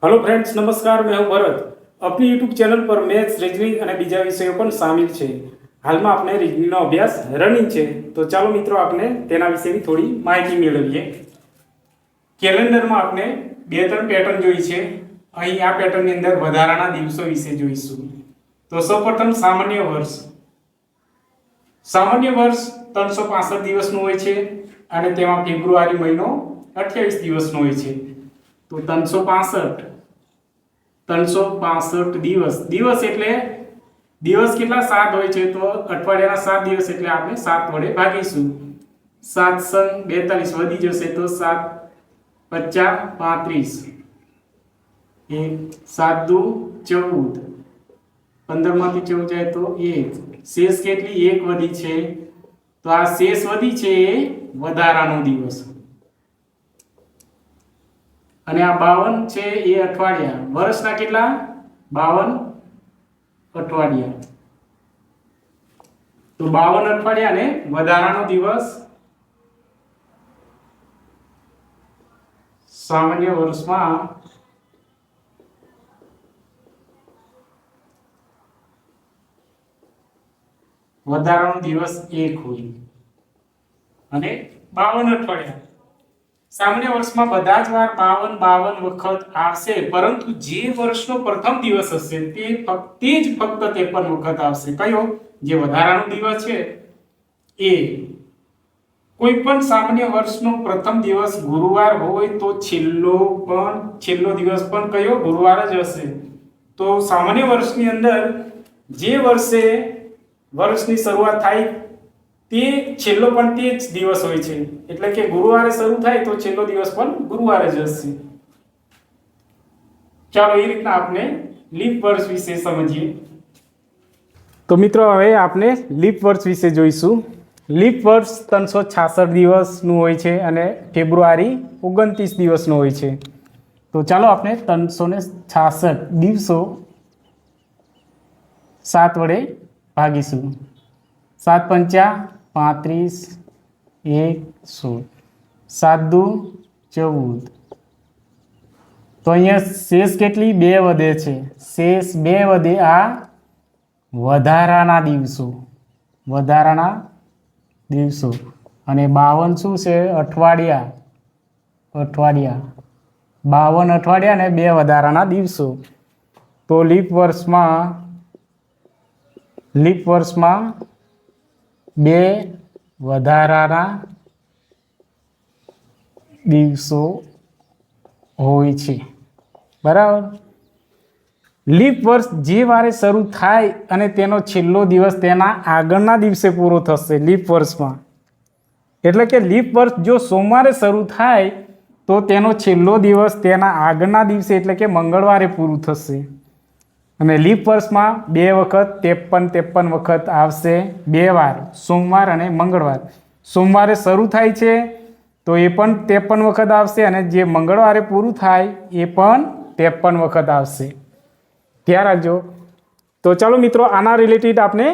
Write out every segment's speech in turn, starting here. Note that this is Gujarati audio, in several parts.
हेलो फ्रेंड्स, नमस्कार। मैं हूं भरत। अपनी यूट्यूब चैनल पर मैथ्स, रीजनिंग અને બીજા વિષયો પણ સામેલ છે। હાલમાં આપણે રીજનિંગનો અભ્યાસ રનિંગ છે, તો ચાલો મિત્રો આપણે તેના વિશેની થોડી માહિતી મેળવીએ। કેલેન્ડરમાં આપણે બે ત્રણ પેટર્ન જોઈ છે। અહીં આ પેટર્નની અંદર વધારાના દિવસો વિશે જોઈશું। તો સૌપ્રથમ સામાન્ય વર્ષ। સામાન્ય વર્ષ 365 દિવસનું હોય છે અને તેમાં ફેબ્રુઆરી મહિનો 28 દિવસનો હોય છે। તો 365 દિવસ। દિવસ એટલે દિવસ કેટલા 7 હોય છે, તો અઠવાડિયાના 7 દિવસ એટલે આપણે 7 વડે ભાગીશું। 7 સંગ 42 વધી જશે તો 7 પચાસ 35, 7 દુ 14, 15 માંથી 14 જાય તો 1, શેષ કેટલી 1 વધી છે, તો આ શેષ વધી છે એ વધારાનો દિવસ। અને આ 52 છે એ અઠવાડિયા। વર્ષના કેટલા 52 અઠવાડિયા, તો 52 અઠવાડિયા ને વધારાનો દિવસ સામાન્ય વર્ષમાં વધારાનો દિવસ 1 હોય અને 52 અઠવાડિયા। સામાન્ય વર્ષમાં બધા જ વાર 52 વખત આવશે, પરંતુ જે વર્ષનો પ્રથમ દિવસ હશે તે ફક્ત 53 વખત આવશે। કયો? જે વધારાનો દિવસ છે એ। કોઈ પણ સામાન્ય વર્ષનો પ્રથમ દિવસ ગુરુવાર હોય તો છેલ્લો દિવસ પણ કયો? ગુરુવાર જ હશે। તો સામાન્ય વર્ષની અંદર જે વર્ષે વર્ષની શરૂઆત થાય તે છેલ્લો પણ તે જ દિવસ હોય છે, એટલે કે ગુરુવારે શરૂ થાય તો છેલ્લો દિવસ પણ ગુરુવારે જ હશે। ચાલો એ રીતના આપણે લીપ વર્ષ વિશે સમજીએ। તો મિત્રો હવે આપણે લીપ વર્ષ વિશે જોઈશું। લીપ વર્ષ 366 દિવસનું હોય છે અને ફેબ્રુઆરી 29 દિવસનું હોય છે। તો ચાલો આપણે 366 દિવસો 7 વડે ભાગીશું। 7 પંચા 35, 1 16, 7 દુ 14, તો અહીંયા શેષ કેટલી 2 વધે છે, શેષ 2 વધે, આ વધારાના દિવસો। અને 52 શું છે? અઠવાડિયા। 52 અઠવાડિયા ને 2 વધારાના દિવસો। તો લીપ વર્ષમાં 2 વધારાના દિવસો હોય છે, બરાબર। લીપ વર્ષ જે વારે શરૂ થાય અને તેનો છેલ્લો દિવસ તેના આગળના દિવસે પૂરો થશે લીપ વર્ષમાં। એટલે કે લીપ વર્ષ જો સોમવારે શરૂ થાય તો તેનો છેલ્લો દિવસ તેના આગળના દિવસે એટલે કે મંગળવારે પૂરું થશે। અને લીપ વર્ષમાં 2 વખત 53 વખત આવશે, 2 વાર, સોમવાર અને મંગળવાર। સોમવારે શરૂ થાય છે તો એ પણ 53 વખત આવશે અને જે મંગળવારે પૂરું થાય એ પણ 53 વખત આવશે, ધ્યાન રાખજો। તો ચાલો મિત્રો આના રિલેટેડ આપણે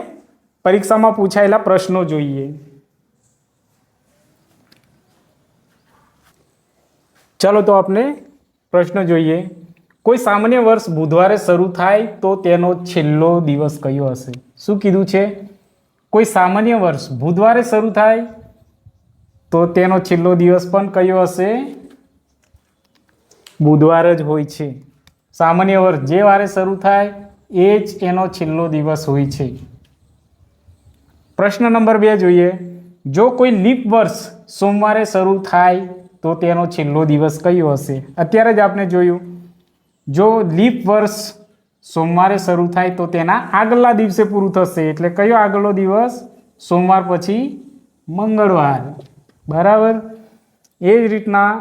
પરીક્ષામાં પૂછાયેલા પ્રશ્નો જોઈએ। ચાલો તો આપણે પ્રશ્ન જોઈએ। કોઈ સામાન્ય વર્ષ બુધવારે શરૂ થાય તો તેનો છેલ્લો દિવસ કયો હશે? શું કીધું છે? કોઈ સામાન્ય વર્ષ બુધવારે શરૂ થાય તો તેનો છેલ્લો દિવસ પણ કયો હશે? બુધવાર જ હોય છે। સામાન્ય વર્ષ જે વારે શરૂ થાય એ જ એનો છેલ્લો દિવસ હોય છે। પ્રશ્ન નંબર 2 જોઈએ। જો કોઈ લીપ વર્ષ સોમવારે શરૂ થાય તો તેનો છેલ્લો દિવસ કયો હશે? અત્યારે જ આપણે જોયું, જો લીપ વર્ષ સોમવારે શરૂ થાય તો તેના આગલા દિવસે પૂરું થશે, એટલે કયો આગળનો દિવસ? સોમવાર પછી મંગળવાર, બરાબર। એ જ રીતના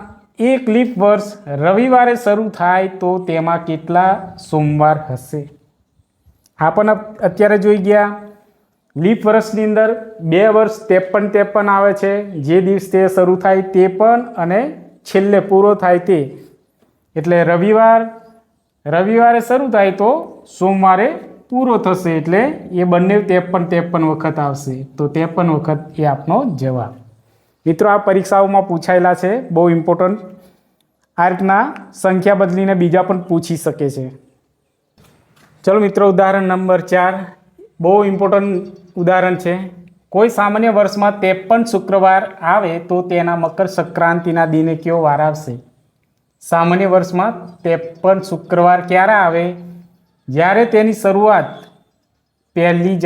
એક લીપ વર્ષ રવિવારે શરૂ થાય તો તેમાં કેટલા સોમવાર હશે? આપણને અત્યારે જોઈ ગયા લીપ વર્ષની અંદર 2 વર્ષ 53 આવે છે, જે દિવસે શરૂ થાય તે પણ અને છેલ્લે પૂરો થાય તે, એટલે રવિવારે શરૂ થાય તો સોમવારે પૂરો થશે, એટલે એ બંને 53 વખત આવશે। તો 53 વખત એ આપનો જવાબ। મિત્રો આ પરીક્ષાઓમાં પૂછાયેલા છે, બહુ ઇમ્પોર્ટન્ટ। આ રીતના સંખ્યા બદલીને બીજા પણ પૂછી શકે છે. ચલો મિત્રો, ઉદાહરણ નંબર 4 બહુ ઇમ્પોર્ટન્ટ ઉદાહરણ છે. કોઈ સામાન્ય વર્ષમાં 53 શુક્રવાર આવે તો તેના મકર સંક્રાંતિના દિને કયો વાર આવશે? સામાન્ય વર્ષમાં 53 શુક્રવાર ક્યારે આવે? જ્યારે તેની શરૂઆત 1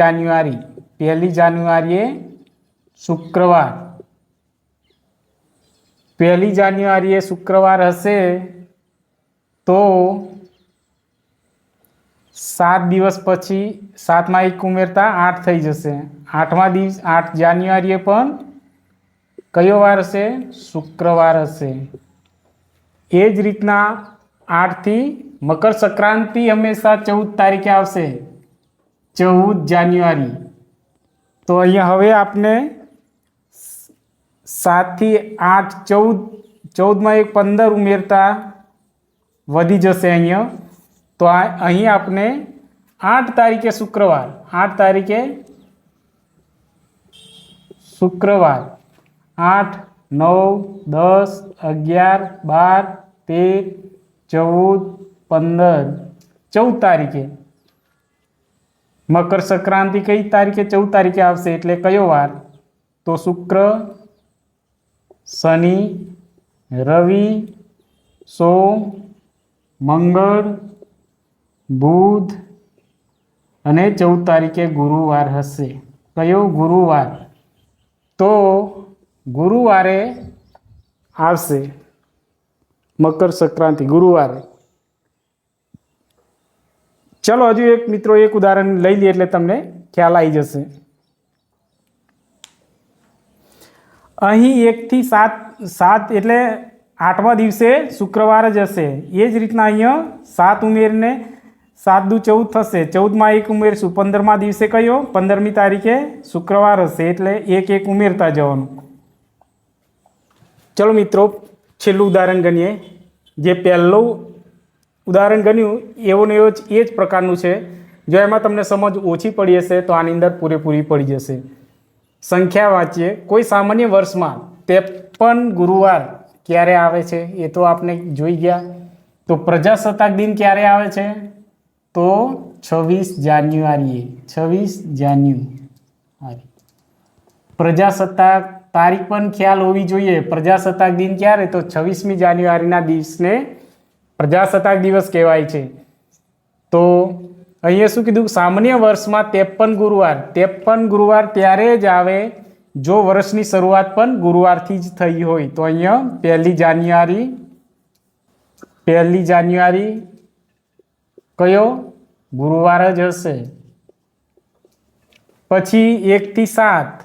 જાન્યુઆરીએ શુક્રવાર 1 જાન્યુઆરીએ શુક્રવાર હશે તો 7 દિવસ પછી 7માં 1 ઉમેરતા 8 થઈ જશે. 8 જાન્યુઆરીએ પણ કયો વાર હશે? શુક્રવાર હશે. એ જ રીતના 8થી મકર સંક્રાંતિ હંમેશા 14 તારીખે આવશે, 14 જાન્યુઆરી. તો અહીંયા હવે આપણે 7 થી 8 14માં 1 15 ઉમેરતા વધી જશે અહીંયા. તો અહીં આપણે 8 તારીખે શુક્રવાર 8, 9, 10, 11, 12, 13, 14, 15 14 તારીખે મકર સંક્રાંતિ કઈ તારીખે? 14 તારીખે આવશે. એટલે કયો વાર? તો શુક્ર, શનિ, રવિ, સોમ, મંગળ, બુધ અને 14 તારીખે ગુરુવાર હશે. કયો? ગુરુવાર. તો ગુરુવારે આવશે મકર સંક્રાંતિ, ગુરુવારે. ચલો હજુ એક મિત્રો એક ઉદાહરણ લઈ લઈએ એટલે તમને ખ્યાલ આવી જશે. અહીં 1 થી 7 એટલે 8મા દિવસે શુક્રવાર જ હશે. એ જ રીતના અહીંયા 7 ઉમેરીને 7 દુ 14 થશે. 14માં 1 ઉમેરશું. 15મા દિવસે કયો? 15મી તારીખે શુક્રવાર હશે. એટલે 1 ઉમેરતા જવાનું. ચલો મિત્રો, છેલ્લું ઉદાહરણ ગણીએ. જે પહેલું ઉદાહરણ ગણ્યું એવો ને એવો એ જ પ્રકારનું છે. જો એમાં તમને સમજ ઓછી પડી હશે તો આની અંદર પૂરેપૂરી પડી જશે. સંખ્યા વાંચીએ. કોઈ સામાન્ય વર્ષમાં 53 ગુરુવાર ક્યારે આવે છે એ તો આપણે જોઈ ગયા. તો પ્રજાસત્તાક દિન ક્યારે આવે છે? તો 26 જાન્યુઆરીએ. 26 જાન્યુઆરી. પ્રજાસત્તાક તારીખ પણ ખ્યાલ હોવી જોઈએ. પ્રજાસત્તાક દિન ક્યારે? તો 26મી જાન્યુઆરીના દિવસને પ્રજાસત્તાક દિવસ કહેવાય છે. તો અહીંયા શું કીધું? સામાન્ય વર્ષમાં 53 ગુરુવાર ત્યારે જ આવે જો વર્ષની શરૂઆત પણ ગુરુવારથી જ થઈ હોય. તો અહીંયા 1 જાન્યુઆરી કયો? ગુરુવાર જ હશે. પછી 1 થી 7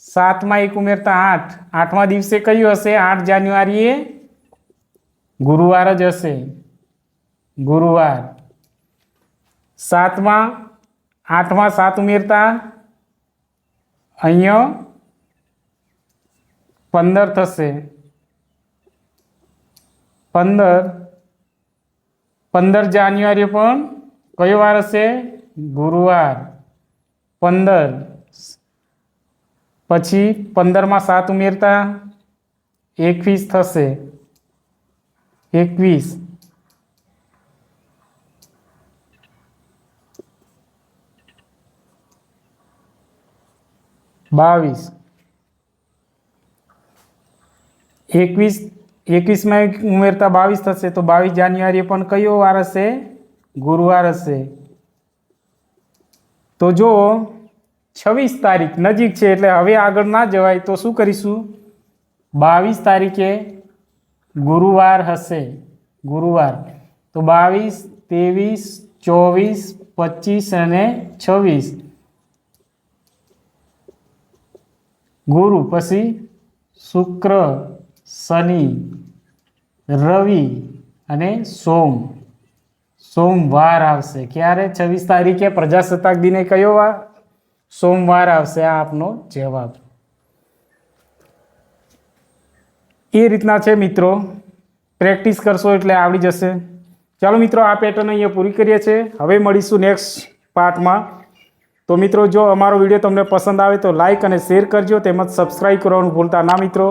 7માં 1 ઉમેરતા 8 8મા દિવસે કયું હશે? 8 જાન્યુઆરીએ ગુરુવાર જ હશે, ગુરુવાર. 8માં 7 ઉમેરતા અહીંયા 15 થશે. 15 જાન્યુઆરી પણ કયો વાર હશે? ગુરુવાર. 15 પછી 15માં 7 ઉમેરતા 21 થશે. 21 22 21માં ઉમેરતા 22 થશે. તો 22 જાન્યુઆરી પણ કયો વાર હશે? ગુરુવાર હશે. તો જો 26 તારીખ નજીક છે એટલે હવે આગળ ના જવાય તો શું કરીશું? 22 તારીખે ગુરુવાર હશે, ગુરુવાર. તો 22, 23, 24, 25 અને 26 ગુરુ. પછી શુક્ર, શનિ, રવિ અને સોમવાર આવશે. ક્યારે? 26 તારીખે પ્રજાસત્તાક દિને કયો વાર? સોમવાર આવશે. આ આપનો જવાબ. એ રીતના છે મિત્રો. પ્રેક્ટિસ કરશો એટલે આવડી જશે. ચાલો મિત્રો, આ પેટર્ન અહીંયા પૂરી કરીએ છીએ. હવે મળીશું નેક્સ્ટ પાર્ટમાં. તો મિત્રો, જો અમારો વિડીયો તમને પસંદ આવે તો લાઈક અને શેર કરજો, તેમજ સબસ્ક્રાઈબ કરવાનું ભૂલતા ના મિત્રો.